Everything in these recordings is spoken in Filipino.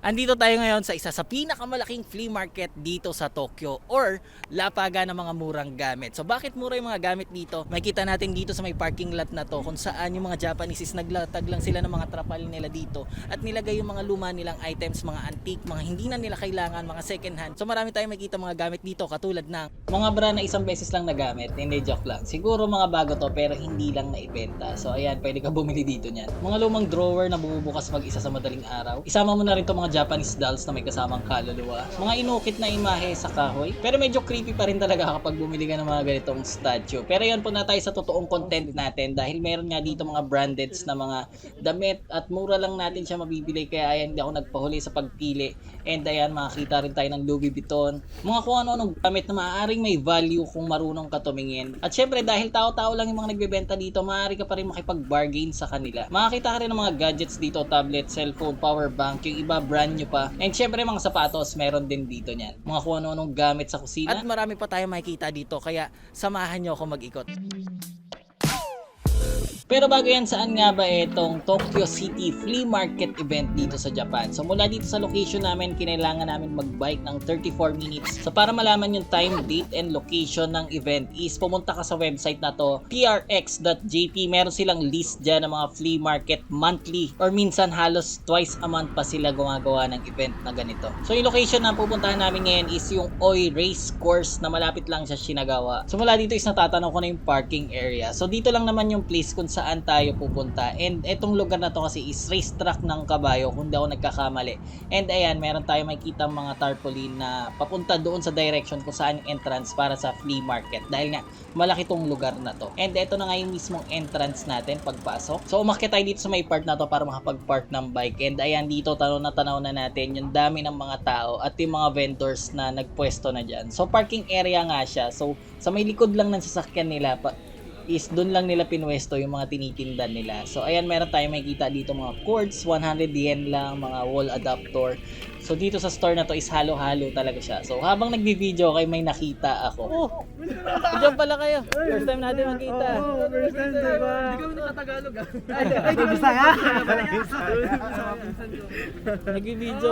Andito tayo ngayon sa isa sa pinakamalaking flea market dito sa Tokyo or lapaga ng mga murang gamit. So bakit mura yung mga gamit dito? Makikita natin dito sa may parking lot na to kung saan yung mga Japanese naglatag lang sila ng mga trapal nila dito at nilagay yung mga luma nilang items, mga antique, mga hindi na nila kailangan, mga second hand. So marami tayong makikita mga gamit dito katulad ng mga bra na isang beses lang nagamit. Hindi, joke lang. Siguro mga bago to pero hindi lang naibenta. So ayan, pwede ka bumili dito niyan. Mga lumang drawer na bumubukas mag-isa sa madaling araw. Isama mo na rin to mga Japanese dolls na may kasamang kaluluwa. Mga inukit na imahe sa kahoy. Pero medyo creepy pa rin talaga kapag bumili ka ng mga ganitong statue. Pero yun po na tayo sa totoong content natin dahil meron nga dito mga brandeds na mga damit at mura lang natin siya mabibili kaya ayan, hindi ako nagpahuli sa pagpili. And ayan, makakita rin tayo ng Louis Vuitton. Mga kung ano-anong gamit na maaaring may value kung marunong ka tumingin. At syempre dahil tao-tao lang yung mga nagbebenta dito, maaari ka pa rin makipag-bargain sa kanila. Makakita ka rin ng mga gadgets dito, tablet, cellphone, power bank, yung iba brand new pa. And syempre mga sapatos, meron din dito niyan. Mga kung ano-anong gamit sa kusina. At marami pa tayo makikita dito, kaya samahan nyo ako mag-ikot. Pero bago yan, saan nga ba itong Tokyo City Flea Market event dito sa Japan? So mula dito sa location namin, kinailangan namin mag-bike ng 34 minutes. So para malaman yung time, date, and location ng event is pumunta ka sa website na to, prx.jp. Meron silang list dyan ng mga flea market monthly or minsan halos twice a month pa sila gumagawa ng event na ganito. So yung location na pupuntahan namin ngayon is yung Oi Race Course na malapit lang sa Shinagawa. So mula dito is natatanaw ko na yung parking area. So dito lang naman yung place kung saan tayo pupunta. And etong lugar na to kasi is racetrack ng kabayo kung di ako nagkakamali. And ayan, meron tayo makikita mga tarpaulin na papunta doon sa direction kung saan yung entrance para sa flea market. Dahil nga, malaki tong lugar na to. And eto na nga yung mismong entrance natin pagpasok. So umakyat tayo dito sa may part na to para makapag-park ng bike. And ayan, dito tanaw na natin yung dami ng mga tao at yung mga vendors na nagpwesto na dyan. So parking area nga siya. So sa may likod lang ng sasakyan nila is doon lang nila pinwesto yung mga tinitinda nila. So ayan, meron tayong makikita dito mga cords, 100 yen lang, mga wall adapter. So dito sa store na to is halo-halo talaga siya. So habang nagbi-video kayo may nakita ako. Oh, diyan pala kayo. First time natin makita. First time, diba? Hindi kami nakatagalog ah. Ay, di Bisaya! Nagbi-video.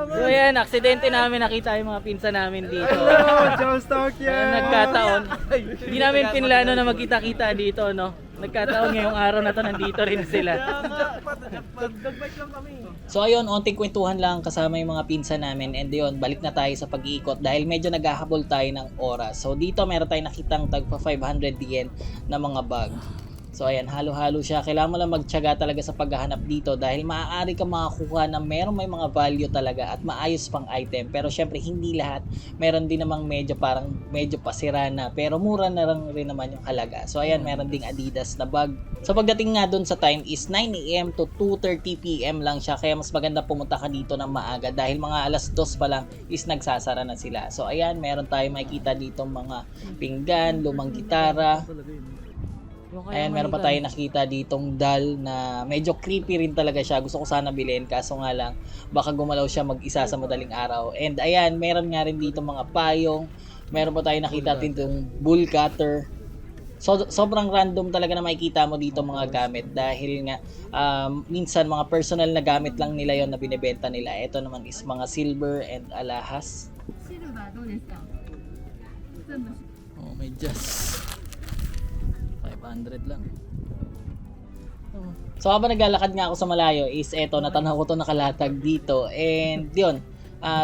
So ayan, aksidente namin nakita yung mga pinsan namin dito. Hello, Jones Tokyo! Ayan, nagkataon. Hindi namin pinlano na magkita-kita dito, no? Nagkataon ngayong araw na to nandito rin sila. Nag-bike lang kami. So ayun, onting kwentuhan lang kasama yung mga pinsan namin and yun, balik na tayo sa pag-iikot dahil medyo naghahabol tayo ng oras. So dito meron tayong nakitang tagpa 500 yen na mga bag. So ayan, halo-halo siya. Kailangan mo lang magtiyaga talaga sa paghahanap dito dahil maaari ka makakuha na meron may mga value talaga at maayos pang item. Pero syempre hindi lahat. Meron din namang medyo parang medyo pasira na pero mura na lang rin naman yung halaga. So ayan, meron ding Adidas na bag. So pagdating nga dun sa time is 9 AM to 2:30 PM lang siya. Kaya mas maganda pumunta ka dito ng maaga dahil mga alas 2 pa lang is nagsasara na sila. So ayan, meron tayong makikita dito mga pinggan, lumang gitara. Ayan, meron pa tayo nakita ditong doll na medyo creepy rin talaga siya. Gusto ko sana bilhin kaso nga lang baka gumalaw siya mag-isa sa madaling araw. And ayan, meron nga rin dito mga payong. Meron pa tayo nakita ditong bull cutter. So, sobrang random talaga na makikita mo dito mga gamit dahil nga minsan mga personal na gamit lang nila yon na binebenta nila. Ito naman is mga silver and alahas. Oh, may just 500 lang. So habang naglalakad nga ako sa malayo is eto, natanaw ko to nakalatag dito and yun,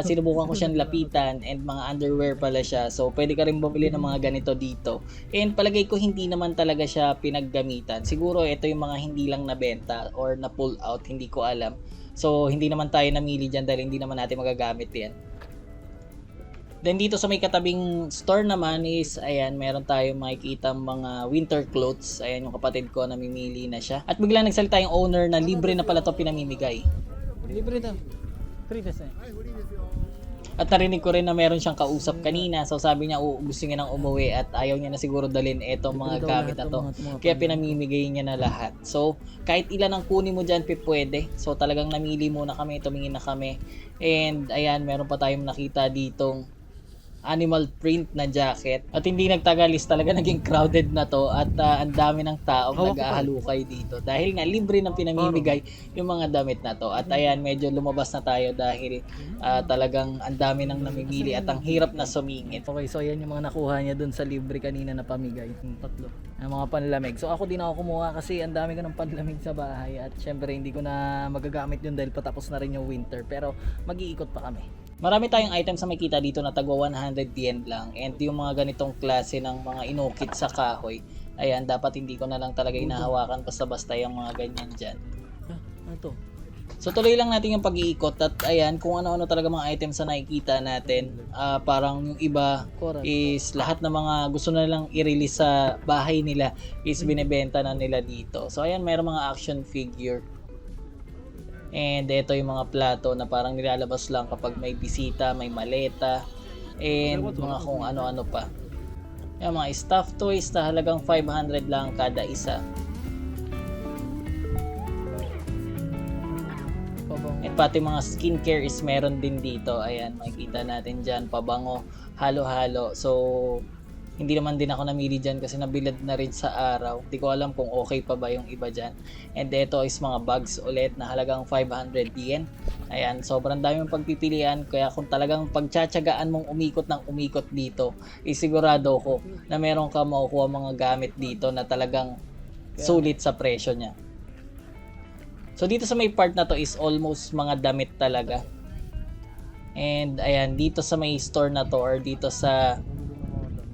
sinubukan ko siyang lapitan and mga underwear pala siya. So pwede ka rin bumili ng mga ganito dito. And palagay ko hindi naman talaga siya pinaggamitan. Siguro ito yung mga hindi lang nabenta or na pull out, hindi ko alam. So hindi naman tayo namili dyan dahil hindi naman natin magagamit yan. Then dito sa may katabing store naman is ayan, meron tayong makikita mga winter clothes. Ayan yung kapatid ko, namimili na siya. At biglang nagsalita yung owner na libre na pala to pinamimigay. Libre to. Free this eh. At narinig ko rin na meron siyang kausap kanina. So sabi niya gusto niya nang umuwi at ayaw niya na siguro dalhin etong mga gamit na to. Kaya pinamimigay niya na lahat. So kahit ilan ang kunin mo dyan, pwede. So talagang namili muna kami, tumingin na kami. And ayan, meron pa tayong nakita ditong animal print na jacket. At hindi nagtagal is talaga naging crowded na to at ang dami ng taong nag-ahalukay dito dahil nga libre ng pinamimigay yung mga damit na to. At ayan, medyo lumabas na tayo dahil talagang ang dami nang namimili at ang hirap na sumingit. Okay, so ayan yung mga nakuha niya dun sa libre kanina na pamigay. Yung tatlo. Ang mga panlamig. So ako din ako kumuha kasi ang dami ko ng panlamig sa bahay at syempre hindi ko na magagamit yun dahil patapos na rin yung winter. Pero mag-iikot pa kami. Marami tayong items na makita dito na tagwa 100 yen lang, and yung mga ganitong klase ng mga inukit sa kahoy, ayan, dapat hindi ko na lang talaga inahawakan basta-basta yung mga ganyan dyan. Ano to? So tuloy lang natin yung pag-iikot at ayan, kung ano-ano talaga mga items na nakikita natin. Parang yung iba is lahat ng mga gusto na lang i-release sa bahay nila is binebenta na nila dito. So ayan, mayroong mga action figure. And ito yung mga plato na parang nilalabas lang kapag may bisita, may maleta, and mga kung ano-ano pa. Yung mga stuffed toys na halagang 500 lang kada isa. And pati mga skincare is meron din dito. Ayan, makikita natin dyan, pabango, halo-halo. So, hindi naman din ako namili dyan kasi nabilad na rin sa araw. Hindi ko alam kung okay pa ba yung iba dyan. And ito is mga bags ulit na halagang 500 yen. Ayan, sobrang dami mong pagpipilian. Kaya kung talagang pagtsatsagaan mong umikot ng umikot dito, isigurado ko na meron ka makukuha mga gamit dito na talagang sulit sa presyo niya. So dito sa may part na to is almost mga damit talaga. And ayan, dito sa may store na to or dito sa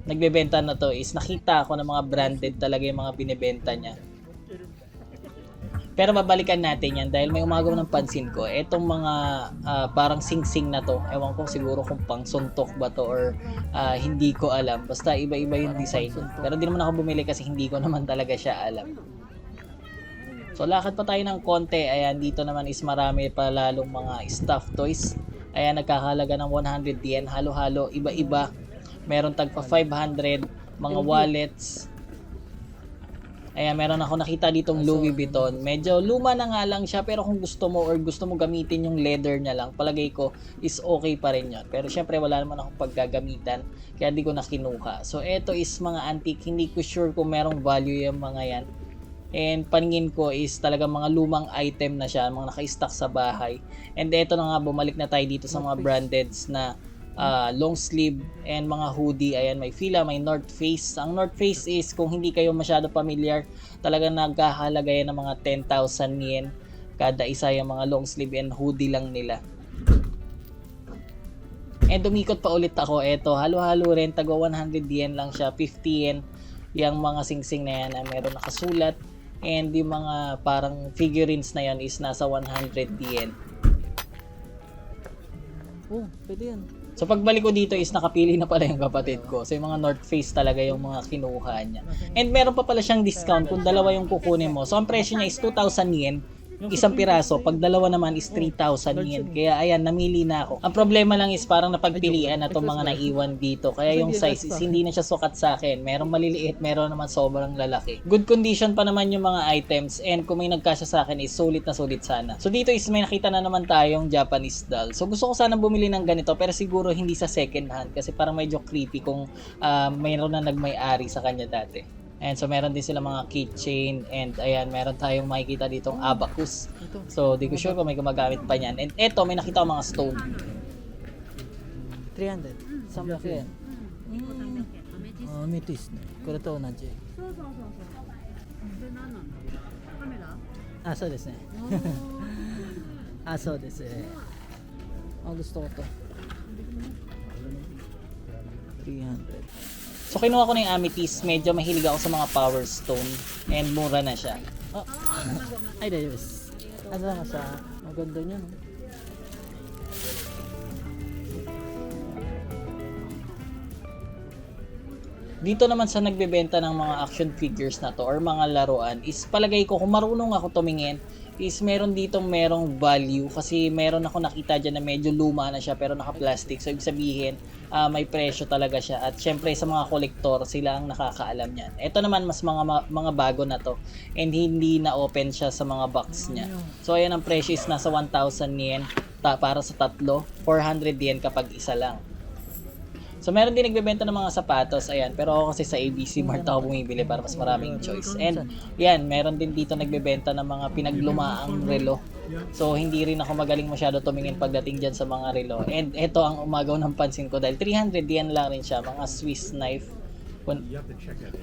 nagbebenta na to is nakita ako ng mga branded talaga yung mga binebenta niya. Pero babalikan natin yan dahil may umagaw ng pansin ko. Etong mga parang sing-sing na to. Ewan ko siguro kung pang suntok ba to or hindi ko alam. Basta iba-iba yung design. Pero di naman ako bumili kasi hindi ko naman talaga siya alam. So lakad pa tayo ng konti. Ayan, dito naman is marami pa lalong mga stuffed toys. Ayan, nagkakahalaga ng 100 yen. Halo-halo, iba-iba. Meron tagpa 500, mga wallets. Ayan, meron ako nakita ditong Louis Vuitton. Medyo luma na nga lang siya, pero kung gusto mo or gusto mo gamitin yung leather niya lang, palagay ko is okay pa rin yun. Pero syempre wala naman akong paggagamitan, kaya di ko na kinuha. So eto is mga antique, hindi ko sure kung merong value yung mga yan. And paningin ko is talaga mga lumang item na siya, mga naka-stock sa bahay. And eto na nga, bumalik na tayo dito sa mga brandeds na long sleeve and mga hoodie. Ayan, may Fila, may North Face. Ang North Face is, kung hindi kayo masyado familiar, talagang nagkahalaga yan ng mga 10,000 yen kada isa yung mga long sleeve and hoodie lang nila. And umikot pa ulit ako. Eto, halo-halo rin, tagwa 100 yen lang siya, 50 yen yung mga sing-sing na yan na meron nakasulat, and yung mga parang figurines na yan is nasa 100 yen. Oh, pwede yan. So pagbalik ko dito is nakapili na pala yung kapatid ko. So yung mga North Face talaga yung mga kinuha niya. And meron pa pala siyang discount kung dalawa yung kukunin mo. So ang presyo niya is 2,000 yen. Isang piraso, pag dalawa naman is 3,000 yen. Kaya ayan, namili na ako. Ang problema lang is parang napagpilian na itong mga naiwan dito. Kaya yung size is hindi na siya sukat sa akin. Merong maliliit, meron naman sobrang lalaki. Good condition pa naman yung mga items, and kung may nagkasya sa akin is sulit na sulit sana. So dito is may nakita na naman tayong Japanese doll. So gusto ko sana bumili ng ganito, pero siguro hindi sa second hand kasi parang medyo creepy kung mayroon na nagmay-ari sa kanya dati. And so meron din sila mga keychain, and ayan, meron tayong makikita ditong abacus. So di ko sure kung may gumagamit pa niyan. And eto, may nakita ko mga stone. 300. 300 yen. Amethyst ne. これと同じ。そうそうそうそう。それ何なの？カメラ？あ、そうですね。あ、そうです。gusto ko to. 300. So kinuha ko na yung amethyst, medyo mahilig ako sa mga power stone and mura na siya. Oh. Ay, dayos. Ano lang sa maganda niya, no? Dito naman sa nagbebenta ng mga action figures na to or mga laruan is palagay ko kung marunong ako tumingin is meron ditong merong value kasi meron ako nakita dyan na medyo luma na siya pero naka-plastic. So ibig sabihin may presyo talaga siya, at syempre sa mga kolektor sila ang nakakaalam niyan. Ito naman mas mga bago na to and hindi na open siya sa mga box niya. So ayan, ang presyo is nasa 1,000 yen para sa tatlo, 400 yen kapag isa lang. So meron din nagbebenta ng mga sapatos, ayan. Pero ako kasi sa ABC Mart ako bumibili para mas maraming choice. And yan, meron din dito nagbebenta ng mga pinaglumaang relo. So hindi rin ako magaling masyado tumingin pagdating dyan sa mga relo. And ito ang umagaw ng pansin ko dahil 300 yen lang rin siya, mga Swiss knife.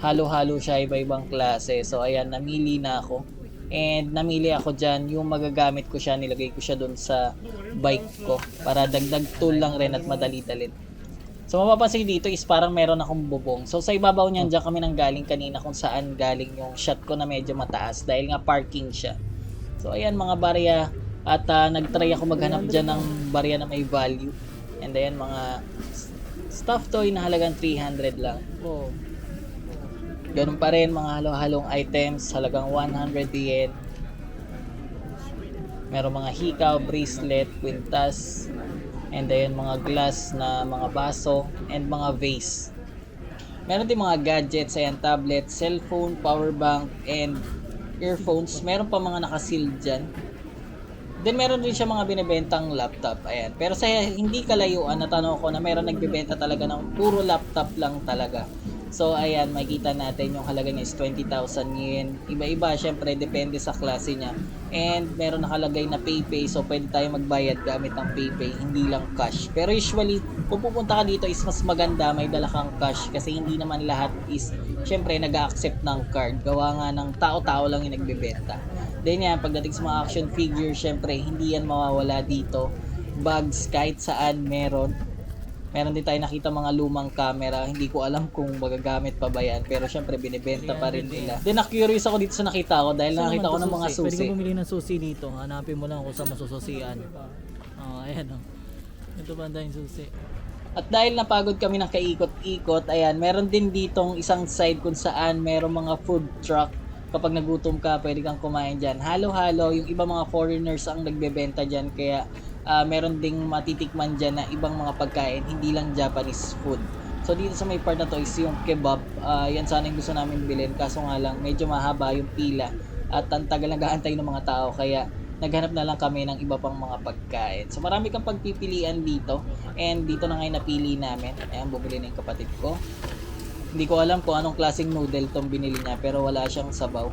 Halo-halo siya, iba-ibang klase. So ayan, namili na ako. And namili ako dyan, yung magagamit ko siya, nilagay ko siya doon sa bike ko para dagdag tool lang rin at madali-dalit. So mapapansin dito is parang meron akong bubong. So sa ibabaw niyan, dyan kami nang galing kanina kung saan galing yung shot ko na medyo mataas dahil nga parking siya. So ayan mga barya, at nagtry ako maghanap dyan ng barya na may value. And ayan mga stuffed toy na halagang 300 lang. Oh. Ganun pa rin mga halo-halong items, halagang 100 yen. Meron mga hikaw, bracelet, kwintas, and then mga glass na mga baso and mga vase. Meron din mga gadgets, ayan, tablet, cellphone, power bank, and earphones. Meron pa mga nakaseal dyan. Then meron din siya mga binibentang laptop, ayan. Pero sa hindi kalayuan, natanong ko na meron nagbebenta talaga ng puro laptop lang talaga. So ayan, makikita natin yung halaga niya is 20,000 yen. Iba-iba, syempre depende sa klase niya. And meron nakalagay na PayPay, so pwede tayo magbayad gamit ng PayPay, hindi lang cash. Pero usually, kung pupunta ka dito is mas maganda may dala kang cash kasi hindi naman lahat is syempre nag-accept ng card. Gawa nga ng tao-tao lang yung nagbebenta. Then yan, pagdating sa mga action figure, syempre hindi yan mawawala dito. Bags, kahit saan meron. Meron din tayo nakita mga lumang camera. Hindi ko alam kung magagamit pa ba yan. Pero syempre binibenta pa rin nila. Then na-curious ako dito sa nakita ko dahil nakita ko ng mga susi. Pwede ka bumili ng susi dito. Hanapin mo lang kung saan masususian. Ayan o. Ito ba ang susi? At dahil napagod kami ng kaikot-ikot, ayan, meron din ditong isang side kung saan meron mga food truck. Kapag nagutom ka, pwede kang kumain dyan. Halo-halo, yung iba mga foreigners ang nagbebenta dyan. Kaya meron ding matitikman dyan na ibang mga pagkain, hindi lang Japanese food. So dito sa may part na to is yung kebab. Yan sana yung gusto namin bilhin. Kaso nga lang, medyo mahaba yung pila. At ang tagal nag-aantay ng mga tao. Kaya naghanap na lang kami ng iba pang mga pagkain. So marami kang pagpipilian dito. And dito na ngayon napili namin. Ayan, bumili na yung kapatid ko. Hindi ko alam kung anong klaseng noodle tong binili niya, pero wala siyang sabaw.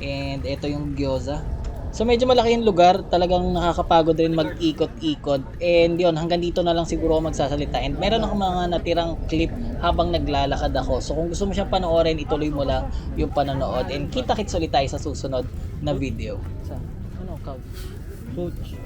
And ito yung gyoza. So medyo malaki yung lugar, talagang nakakapagod rin mag-ikot-ikot. And yun, hanggang dito na lang siguro ako magsasalita. And meron ako mga natirang clip habang naglalakad ako. So kung gusto mo siyang panoorin, ituloy mo lang yung panonood. And kita-kits ulit tayo sa susunod na video. Sa ano? Couch. Couch.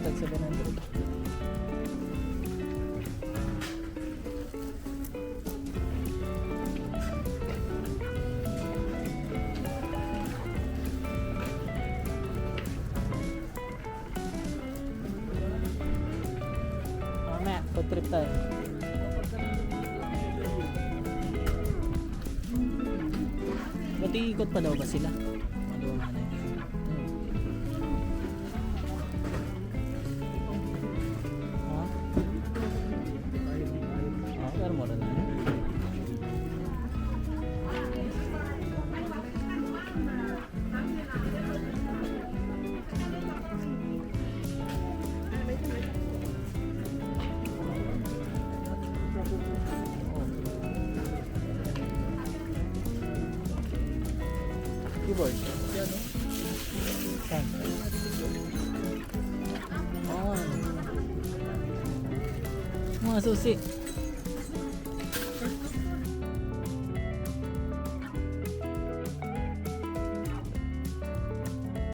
Tag 700. Mamaya, food trip tayo. Ba't iikot pa daw ba sila? Maluwa na yun. Pero mura na. mga susi.